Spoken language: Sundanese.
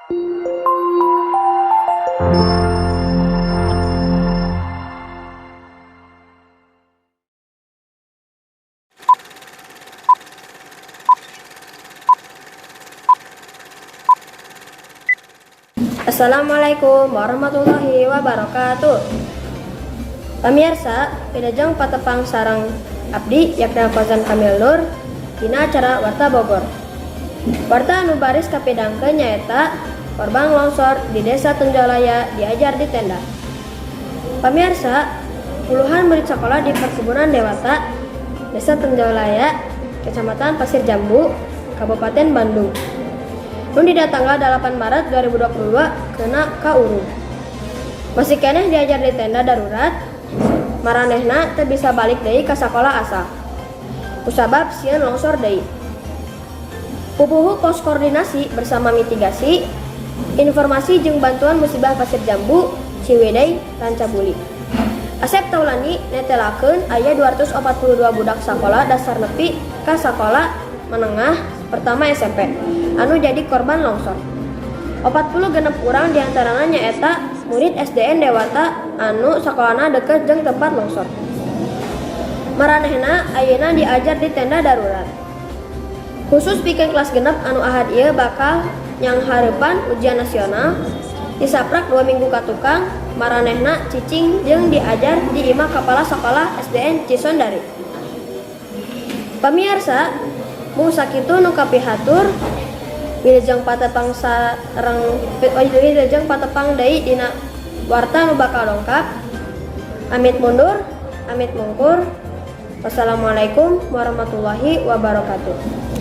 Assalamualaikum warahmatullahi wabarakatuh. Pamirsa, pinajang patepang sarang abdi yakna Fauzan Kamil Nur dina acara Warta Bogor. Warta anu baris kapidangkeun nyaeta korban longsor di Desa Tenjolaya diajar di tenda. Pamirsa, puluhan murid sekolah di Perkebunan Dewata, Desa Tenjolaya, Kecamatan Pasir Jambu, Kabupaten Bandung. Nun dina tanggal 8 Maret 2022 kena kaurung. Masih keneh diajar di tenda darurat, maranehna teu bisa balik deui ka sakola asal. Kusabab sieun longsor deui. Pupuhu pos koordinasi bersama mitigasi, informasi jeung bantuan musibah Pasir Jambu, Ciwidey, Rancabuli. Asep Taulani netelakeun aya 242 budak sakola dasar nepi ka sakola menengah pertama SMP anu jadi korban longsor. 46 urang diantarana nyaeta murid SDN Dewata anu sakolana deket jeung tempat longsor. Maranehna ayeuna diajar di tenda darurat. Khusus pikeun kelas genep anu ahad ieu bakal nyanghareupan ujian nasional, disaprak 2 minggu ka tukang, maranehna cicing jeung diajar di imah kepala sekolah SDN Cisondari. Pamirsa, mung sakitu nu kapihatur wilujeng patepang deui dina warta nu bakal dongkap. Amit mundur, amit mungkur. Wassalamualaikum warahmatullahi wabarakatuh.